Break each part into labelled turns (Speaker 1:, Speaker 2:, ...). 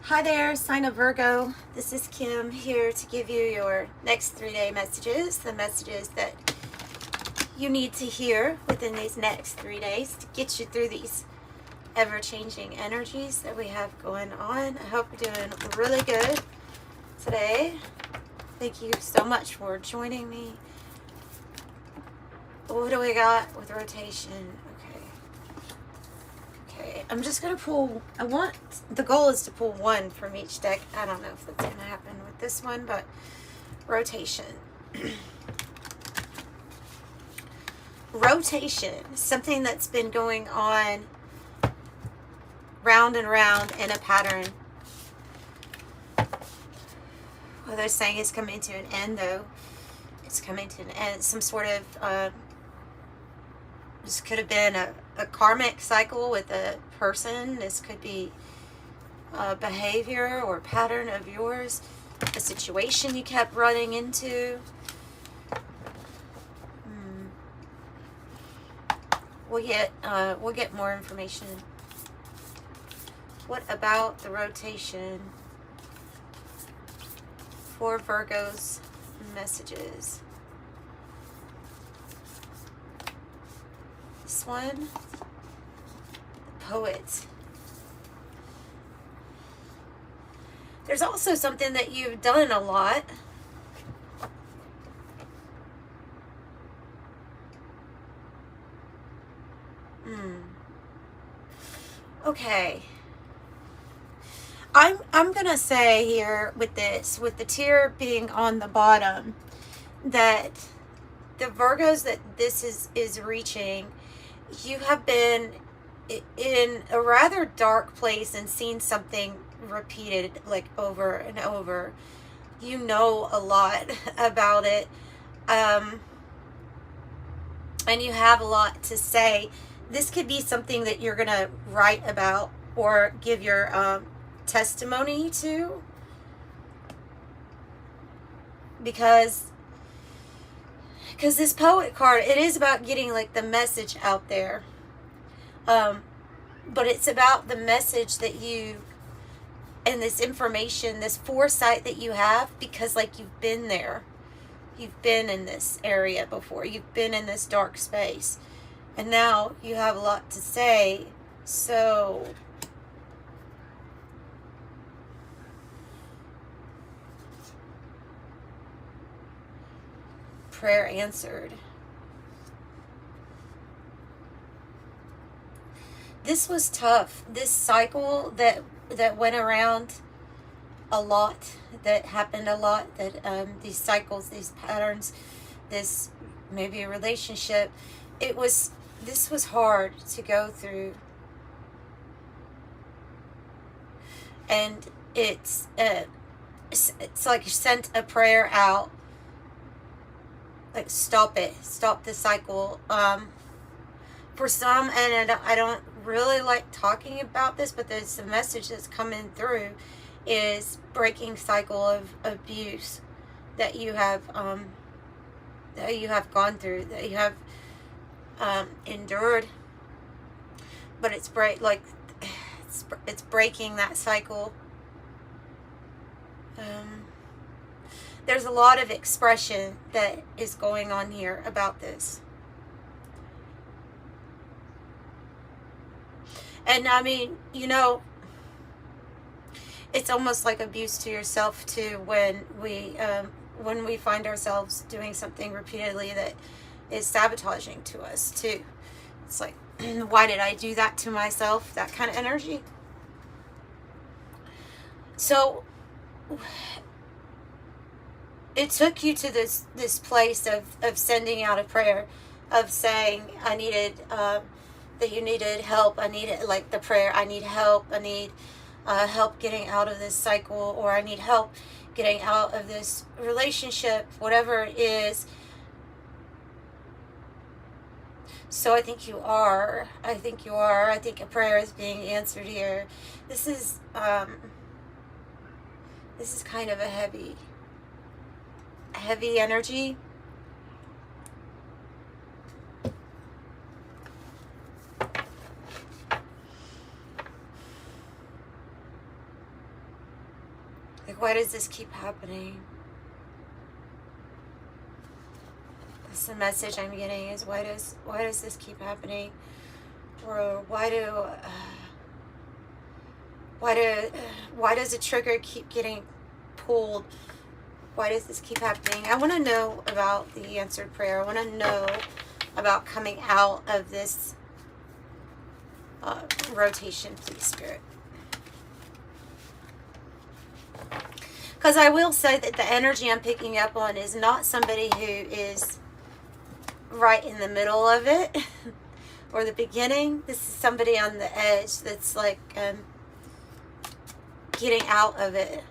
Speaker 1: Hi there, sign of Virgo. This is Kim here to give you your next 3-day messages, the messages that you need to hear within these next 3 days to get you through these ever-changing energies that we have going on. I hope you're doing really good today. Thank you so much for joining me. What do we got with rotation? Okay, I'm just going to pull, the goal is to pull one from each deck. I don't know if that's going to happen with this one, but rotation. Rotation, something that's been going on round and round in a pattern. Well, they're saying it's coming to an end, though. It's coming to an end. Some sort of, this could have been a karmic cycle with a person. This could be a behavior or pattern of yours, a situation you kept running into. We'll get more information. What about the rotation for Virgo's messages? This one, the poet. There's also something that you've done a lot. Okay. I'm gonna say here with this, with the tier being on the bottom, that the Virgos that this is reaching, you have been in a rather dark place and seen something repeated like over and over. You know a lot about it, and you have a lot to say. This could be something that you're gonna write about or give your testimony to, because this poet card, it is about getting like the message out there, but it's about the message that you, and this information, this foresight that you have, because like you've been there, you've been in this area before, you've been in this dark space, and now you have a lot to say. So prayer answered. This was tough. This cycle that went around a lot, that happened a lot, that these cycles, these patterns, this maybe a relationship, this was hard to go through. And it's like you sent a prayer out, like stop it, stop the cycle. For some, and I don't really like talking about this, but there's a message that's coming through, is breaking cycle of abuse that you have gone through, that you have endured. But it's it's breaking that cycle. There's a lot of expression that is going on here about this. And I mean, you know, it's almost like abuse to yourself too, when we find ourselves doing something repeatedly that is sabotaging to us too. It's like, why did I do that to myself? That kind of energy. So it took you to this place of sending out a prayer, of saying, I needed, that you needed help. I needed, like the prayer, I need help. I need help getting out of this cycle, or I need help getting out of this relationship, whatever it is. So I think you are. I think a prayer is being answered here. This is kind of a heavy energy. Like, why does this keep happening? That's the message I'm getting, is why does this keep happening? Or why does a trigger keep getting pulled? Why does this keep happening? I want to know about the answered prayer. I want to know about coming out of this rotation, please, Spirit. Because I will say that the energy I'm picking up on is not somebody who is right in the middle of it or the beginning. This is somebody on the edge that's like getting out of it.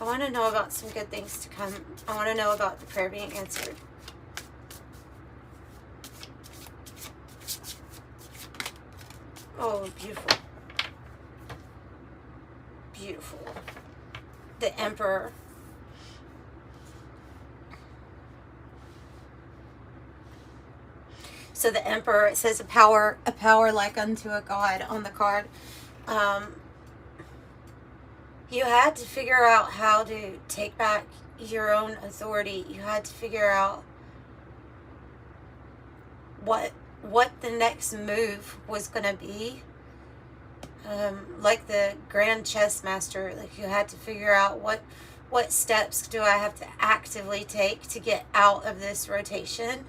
Speaker 1: I want to know about some good things to come. I want to know about the prayer being answered. Oh, beautiful. Beautiful. The Emperor. So the Emperor, it says a power like unto a god on the card. You had to figure out how to take back your own authority. You had to figure out what the next move was going to be. Like the Grand Chess Master, like you had to figure out what steps do I have to actively take to get out of this rotation.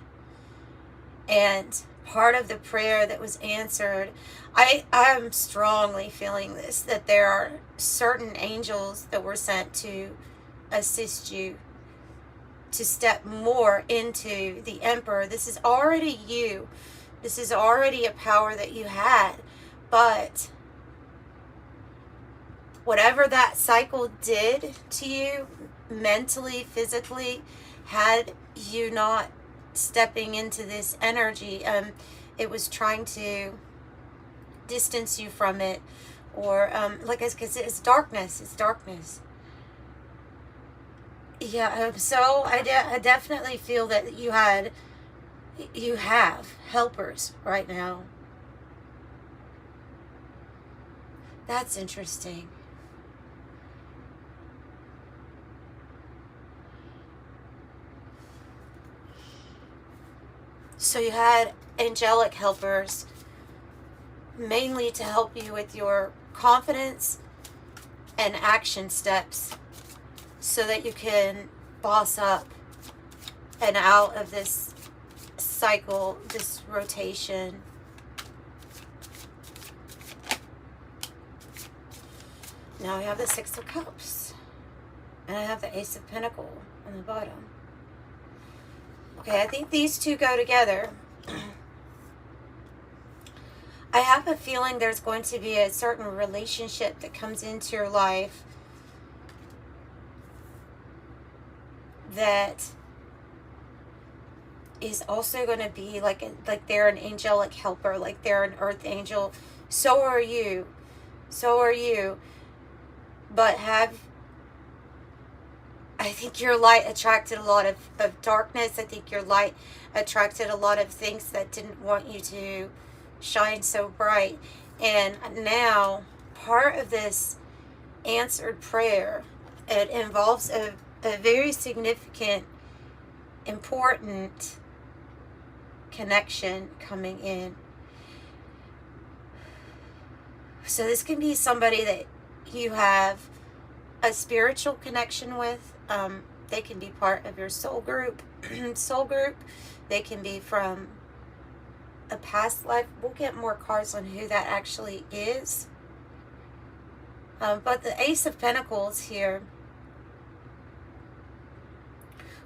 Speaker 1: And part of the prayer that was answered, I'm strongly feeling this, that there are certain angels that were sent to assist you to step more into the Emperor. This is already you. This is already a power that you had. But whatever that cycle did to you, mentally, physically, had you not stepping into this energy, it was trying to distance you from it, or like because it's darkness. It's darkness. Yeah. So I definitely feel that you have helpers right now. That's interesting. So you had angelic helpers, mainly to help you with your confidence and action steps so that you can boss up and out of this cycle, this rotation. Now we have the Six of Cups, and I have the Ace of Pentacles on the bottom. Okay, I think these two go together. I have a feeling there's going to be a certain relationship that comes into your life that is also going to be like they're an angelic helper, like they're an earth angel. So are you. So are you. But I think your light attracted a lot of darkness. I think your light attracted a lot of things that didn't want you to shine so bright. And now, part of this answered prayer, it involves a very significant, important connection coming in. So this can be somebody that you have a spiritual connection with. They can be part of your soul group. They can be from a past life. We'll get more cards on who that actually is. But the Ace of Pentacles here,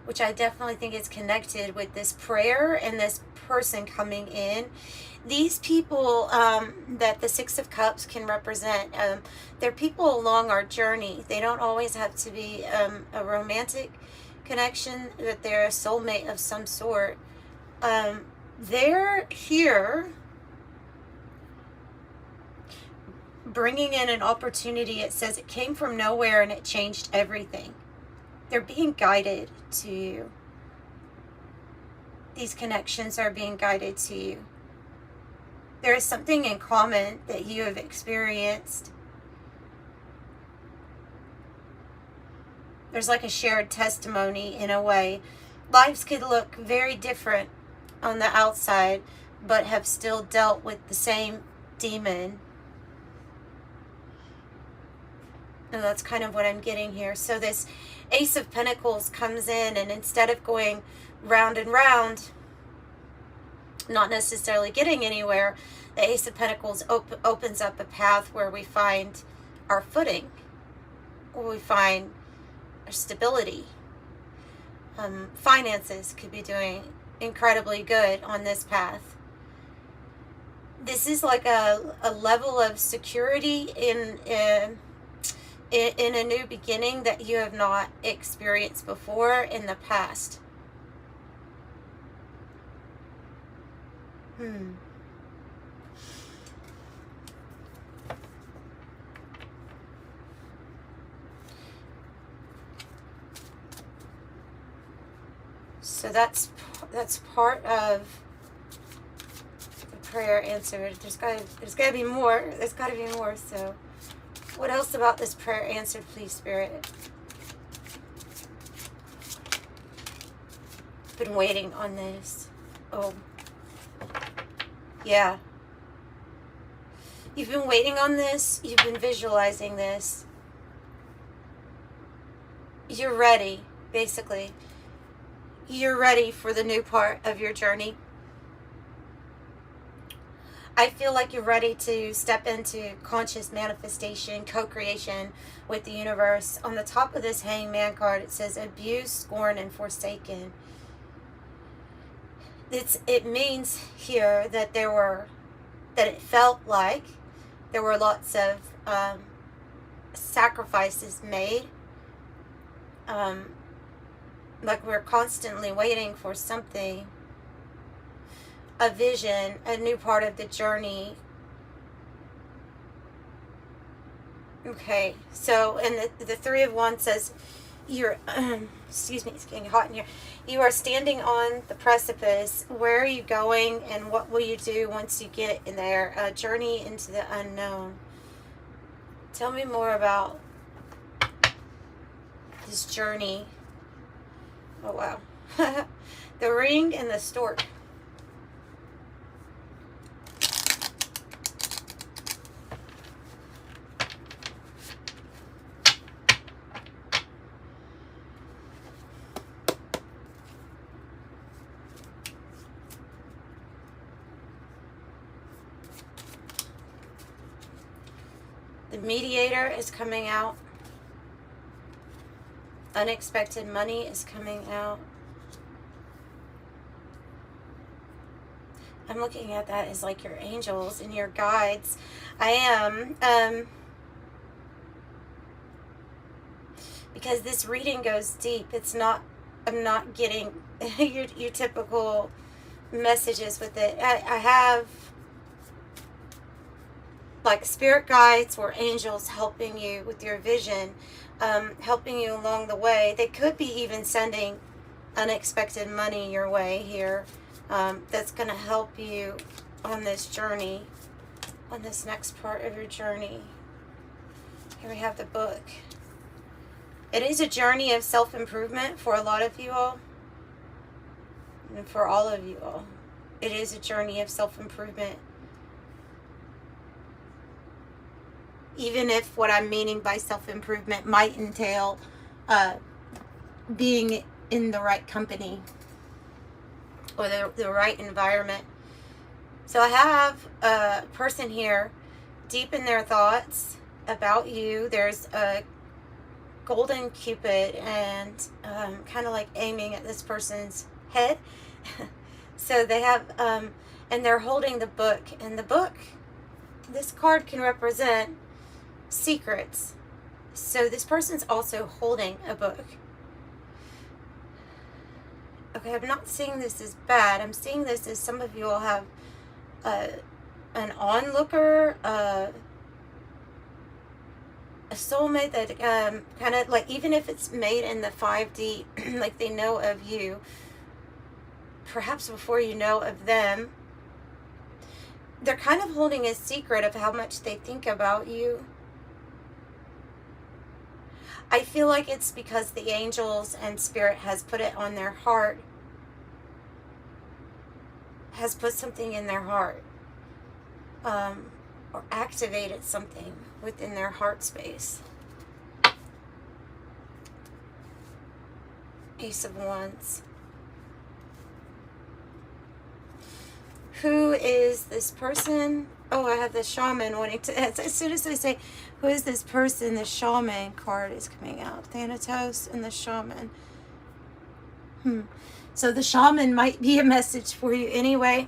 Speaker 1: which I definitely think is connected with this prayer and this person coming in. These people that the Six of Cups can represent, they're people along our journey. They don't always have to be a romantic connection, but they're a soulmate of some sort. They're here bringing in an opportunity. It says it came from nowhere and it changed everything. They're being guided to you. These connections are being guided to you. There is something in common that you have experienced. There's like a shared testimony in a way. Lives could look very different on the outside, but have still dealt with the same demon. And that's kind of what I'm getting here. So this Ace of Pentacles comes in, and instead of going round and round, not necessarily getting anywhere, the Ace of Pentacles opens up a path where we find our footing, where we find our stability. Finances could be doing incredibly good on this path. This is like a level of security in a new beginning that you have not experienced before in the past. So that's part of the prayer answered. There's gotta be more. There's gotta be more. So what else about this prayer answered, please, Spirit? Been waiting on this. Oh, yeah. You've been waiting on this. You've been visualizing this. You're ready, basically. You're ready for the new part of your journey. I feel like you're ready to step into conscious manifestation, co-creation with the universe. On the top of this Hangman card, it says abused, scorned, and forsaken. It means here that it felt like there were lots of sacrifices made. Like we're constantly waiting for something, a vision, a new part of the journey. Okay, so, and the Three of Wands says, you're, excuse me, it's getting hot in here. You are standing on the precipice. Where are you going, and what will you do once you get in there? A journey into the unknown. Tell me more about this journey. Oh, wow. The Ring and the Stork. The Mediator is coming out. Unexpected money is coming out. I'm looking at that as like your angels and your guides. I am. Because this reading goes deep. It's not, I'm not getting your typical messages with it. I have like spirit guides or angels helping you with your vision. Helping you along the way. They could be even sending unexpected money your way here. That's going to help you on this journey, on this next part of your journey. Here we have the book. It is a journey of self-improvement for a lot of you all, and for all of you all. It is a journey of self-improvement. Even if what I'm meaning by self-improvement might entail being in the right company or the right environment. So I have a person here deep in their thoughts about you. There's a golden cupid and kind of like aiming at this person's head. So they have, and they're holding the book. And the book, this card can represent secrets. So this person's also holding a book. Okay, I'm not seeing this as bad. I'm seeing this as some of you will have an onlooker, a soulmate that kind of like, even if it's made in the 5D, like they know of you, perhaps before you know of them. they're kind of holding a secret of how much they think about you. I feel like it's because the angels and spirit has put it on their heart, has put something in their heart, or activated something within their heart space. Ace of Wands. Who is this person? Oh, I have the shaman wanting to, as soon as I say, who is this person, the shaman card is coming out. Thanatos and the shaman. So the shaman might be a message for you anyway.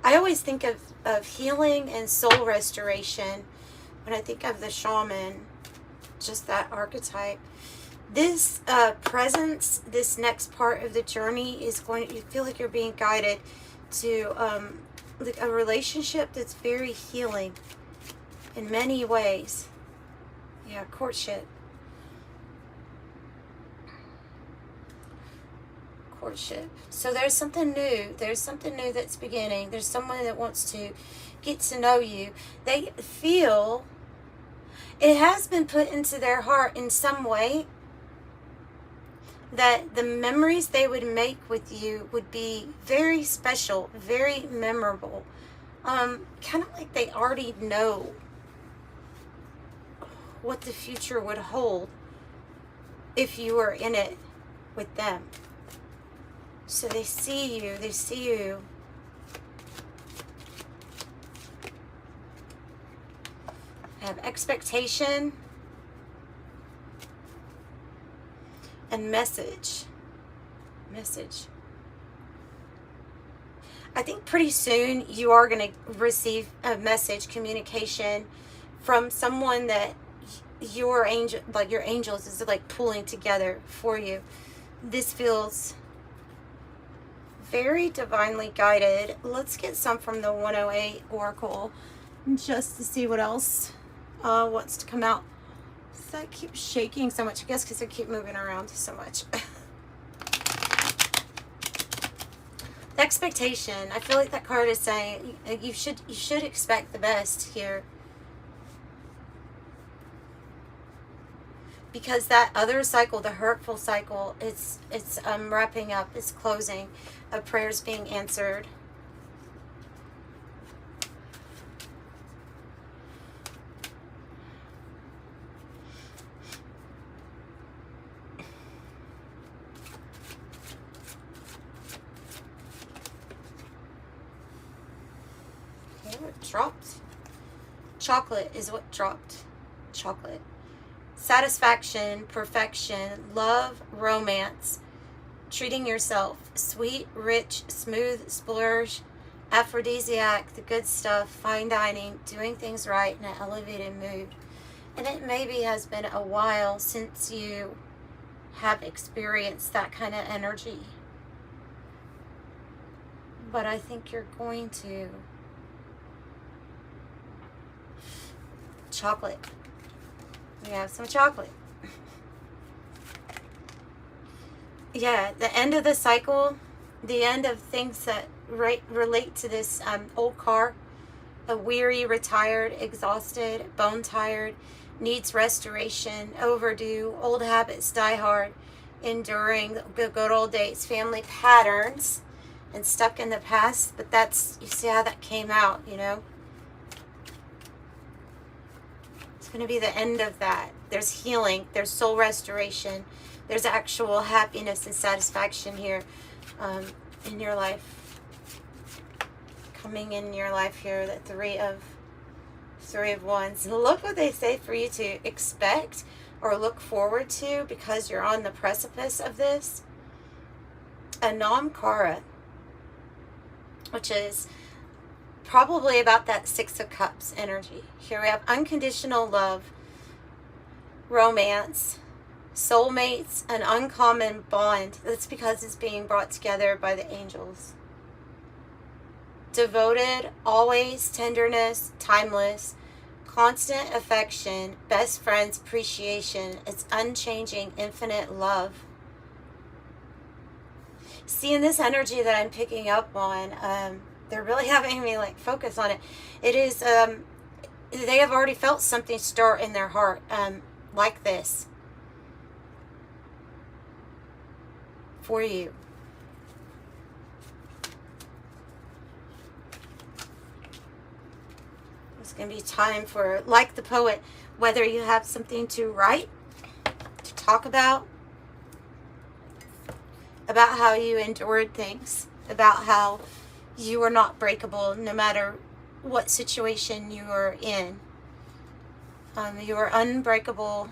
Speaker 1: I always think of healing and soul restoration when I think of the shaman, just that archetype. This presence, this next part of the journey is going to, you feel like you're being guided to like a relationship that's very healing in many ways. Yeah, courtship. Courtship. So there's something new. There's something new that's beginning. There's someone that wants to get to know you. They feel it has been put into their heart in some way that the memories they would make with you would be very special, very memorable. Kind of like they already know what the future would hold if you were in it with them. So they see you. Have expectation and message. I think pretty soon you are going to receive a message, communication from someone that your angels is like pulling together for you. This feels very divinely guided. Let's get some from the 108 Oracle just to see what else wants to come out. So I keep shaking so much, I guess because I keep moving around so much. The expectation. I feel like that card is saying you should expect the best here. Because that other cycle, the hurtful cycle, it's wrapping up, it's closing. A prayer's being answered. Okay, what dropped? Chocolate is what dropped. Chocolate. Satisfaction, perfection, love, romance, treating yourself, sweet, rich, smooth, splurge, aphrodisiac, the good stuff, fine dining, doing things right in an elevated mood. And it maybe has been a while since you have experienced that kind of energy. But I think you're going to. Chocolate. We have some chocolate. Yeah, the end of the cycle, the end of things that relate to this old car, a weary, retired, exhausted, bone tired, needs restoration, overdue, old habits die hard, enduring the good old days, family patterns, and stuck in the past. But that's, you see how that came out, you know? It's going to be the end of that. There's healing. There's soul restoration. There's actual happiness and satisfaction here in your life. Coming in your life here, the three of Wands. And look what they say for you to expect or look forward to because you're on the precipice of this. A Namkara, which is probably about that Six of Cups energy. Here we have unconditional love, romance, soulmates, an uncommon bond. That's because it's being brought together by the angels. Devoted, always, tenderness, timeless, constant affection, best friends, appreciation. It's unchanging, infinite love. See, in this energy that I'm picking up on, They're really having me like focus on it. It is, they have already felt something stir in their heart, like this for you. It's going to be time for, like the poet, whether you have something to write, to talk about how you endured things, about how you are not breakable no matter what situation you are in. You are unbreakable,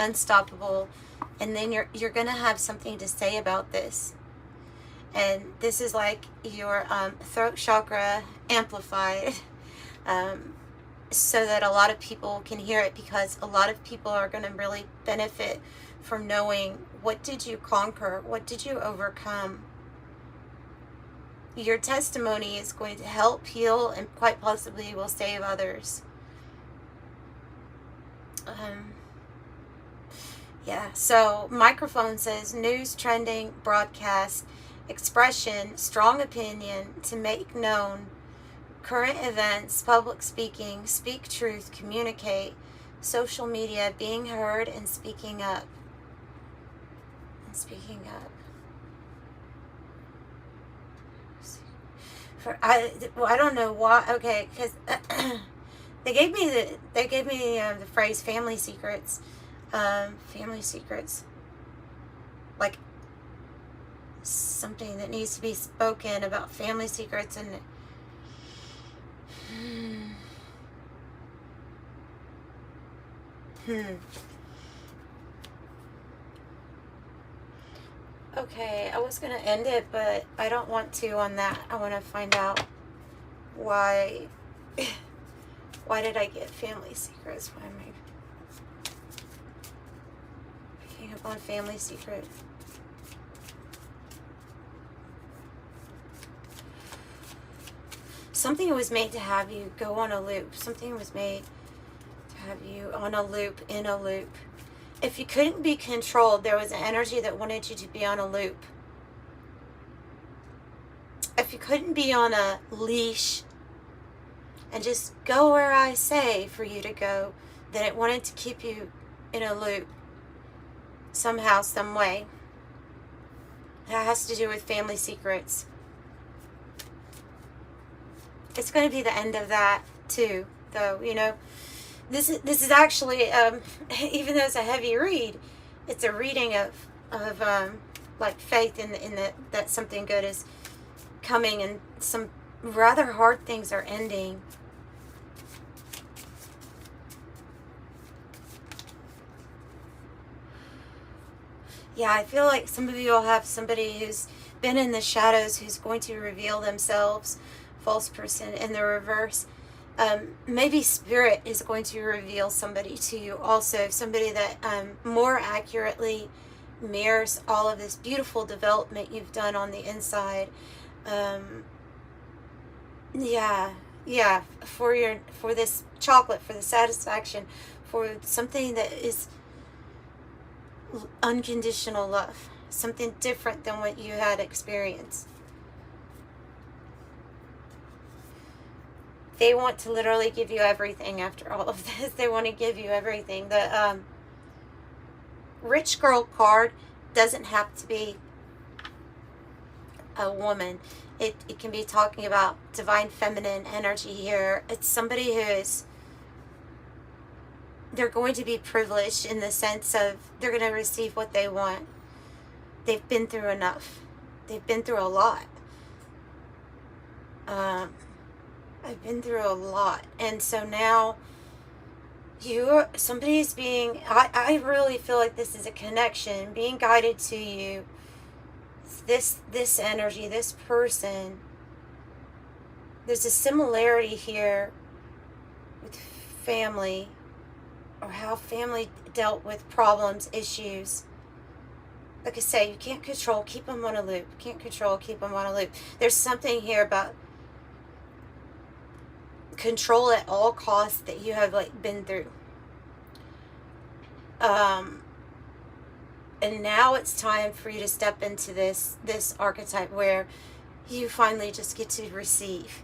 Speaker 1: unstoppable, and then you're gonna have something to say about this. And this is like your throat chakra amplified, so that a lot of people can hear it, because a lot of people are going to really benefit from knowing, what did you conquer? What did you overcome? Your testimony is going to help heal and quite possibly will save others. Yeah, so microphone says news, trending, broadcast, expression, strong opinion, to make known, current events, public speaking, speak truth, communicate, social media, being heard, and speaking up. And speaking up. I don't know why. Okay, because they gave me the phrase family secrets. Family secrets. Like something that needs to be spoken about family secrets, and Okay, I was going to end it, but I don't want to on that. I want to find out why did I get family secrets? Why am I picking up on family secret? Something was made to have you go on a loop. Something was made to have you on a loop, in a loop. If you couldn't be controlled, there was an energy that wanted you to be on a loop. If you couldn't be on a leash and just go where I say for you to go, then it wanted to keep you in a loop somehow, some way. That has to do with family secrets. It's going to be the end of that too, though, you know. This is actually, even though it's a heavy read, it's a reading of like faith in that something good is coming and some rather hard things are ending. Yeah, I feel like some of you will have somebody who's been in the shadows who's going to reveal themselves, false person in the reverse. Maybe spirit is going to reveal somebody to you also, somebody that more accurately mirrors all of this beautiful development you've done on the inside. Yeah, for this chocolate, for the satisfaction, for something that is unconditional love, something different than what you had experienced. They want to literally give you everything after all of this. They want to give you everything. The rich girl card doesn't have to be a woman. It can be talking about divine feminine energy here. It's somebody who is, they're going to be privileged in the sense of they're going to receive what they want. They've been through enough. They've been through a lot. I've been through a lot, and so now somebody's being, I really feel like this is a connection being guided to you. This energy, this person, there's a similarity here with family, or how family dealt with problems, issues. Like I say, you can't control, keep them on a loop. Can't control, keep them on a loop. There's something here about control at all costs that you have like been through. And now it's time for you to step into this archetype where you finally just get to receive.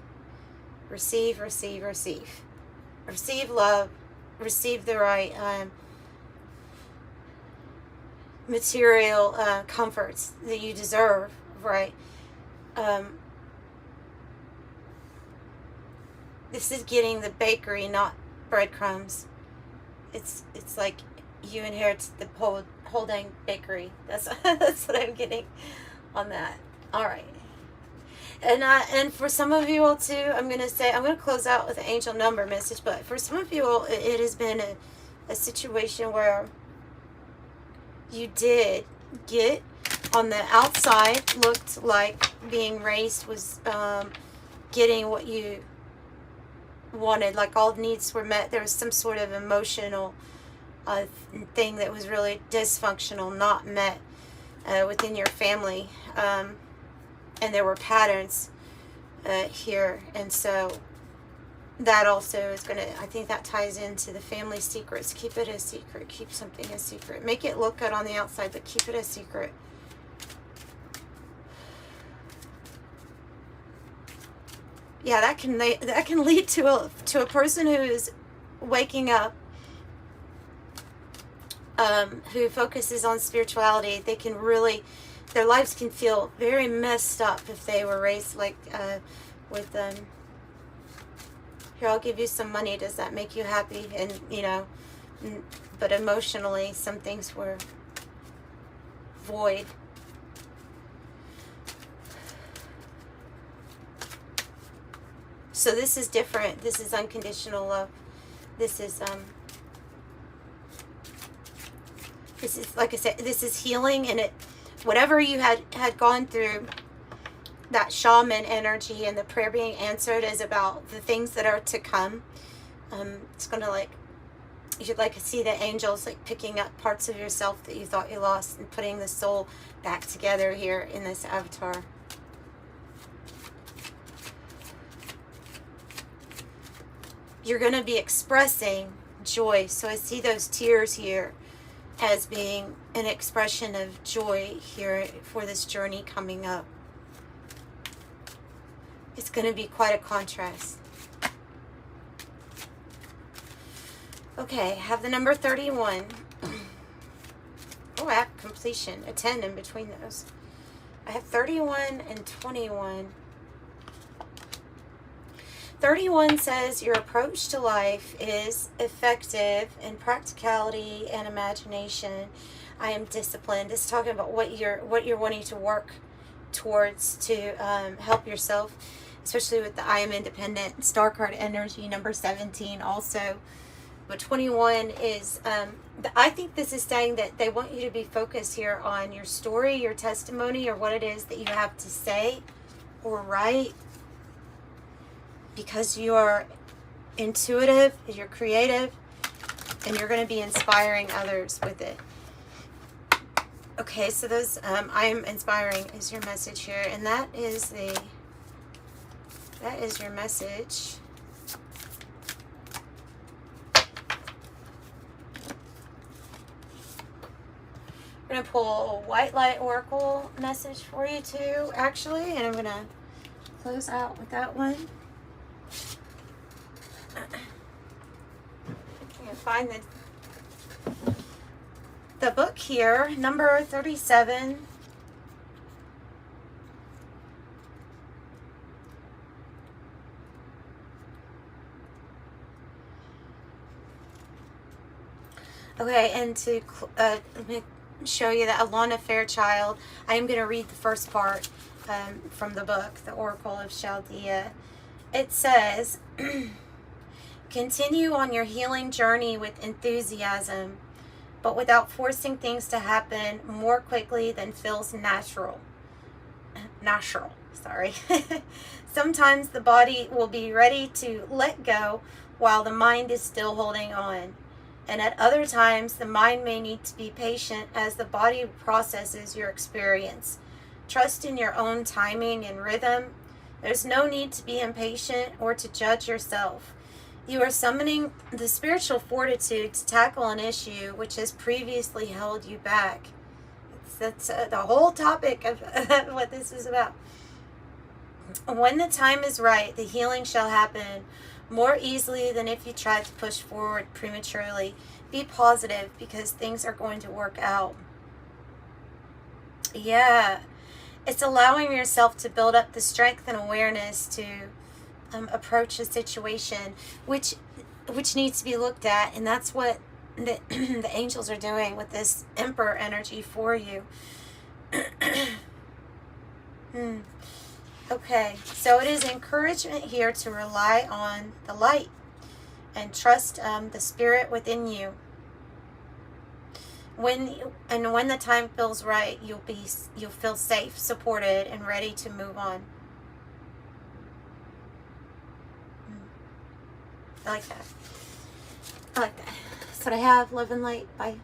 Speaker 1: Receive, receive, receive. Receive love. Receive the right material comforts that you deserve, right? This is getting the bakery, not breadcrumbs. It's like you inherit the whole dang bakery. That's that's what I'm getting on that. All right. And for some of you all too, I'm gonna close out with an angel number message. But for some of you all, it has been a situation where you did get on the outside, looked like being raised was getting what you wanted, like all needs were met. There was some sort of emotional thing that was really dysfunctional, not met within your family, and there were patterns here, and so that also is going to, I think that ties into the family secrets. Keep it a secret. Keep something a secret. Make it look good on the outside, but keep it a secret. Yeah, that can lead to a person who is waking up, who focuses on spirituality. They can really, their lives can feel very messed up if they were raised like with here, I'll give you some money. Does that make you happy? And but emotionally, some things were void. So this is different. This is unconditional love. This is like I said, this is healing, and it, whatever you had gone through, that shaman energy and the prayer being answered is about the things that are to come. It's gonna, like, you should like see the angels like picking up parts of yourself that you thought you lost and putting the soul back together here in this avatar. You're going to be expressing joy. So I see those tears here as being an expression of joy here for this journey coming up. It's going to be quite a contrast. Okay, have the number 31. Oh, I have completion, a 10 in between those. I have 31 and 21. 31 says your approach to life is effective in practicality and imagination. I am disciplined. It's talking about what you're wanting to work towards to help yourself, especially with the I am independent star card energy, number 17 also. But 21 is, I think this is saying that they want you to be focused here on your story, your testimony, or what it is that you have to say or write. Because you are intuitive, you're creative, and you're going to be inspiring others with it. Okay, so those I am inspiring is your message here, and that is your message. I'm going to pull a white light oracle message for you too, actually, and I'm going to close out with that one. Find the book here, number 37. Okay, and to let me show you that Alana Fairchild, I am going to read the first part from the book, The Oracle of Chaldea. It says, continue on your healing journey with enthusiasm, but without forcing things to happen more quickly than feels natural. Sorry. Sometimes the body will be ready to let go while the mind is still holding on. And at other times, the mind may need to be patient as the body processes your experience. Trust in your own timing and rhythm. There's no need to be impatient or to judge yourself. You are summoning the spiritual fortitude to tackle an issue which has previously held you back. That's the whole topic of what this is about. When the time is right, the healing shall happen more easily than if you tried to push forward prematurely. Be positive because things are going to work out. Yeah. It's allowing yourself to build up the strength and awareness to approach a situation which needs to be looked at, and that's what the, the angels are doing with this Emperor energy for you. Okay, so it is encouragement here to rely on the light and trust the spirit within you. When the time feels right, you'll feel safe, supported, and ready to move on. I like that. That's what I have. Love and light. Bye.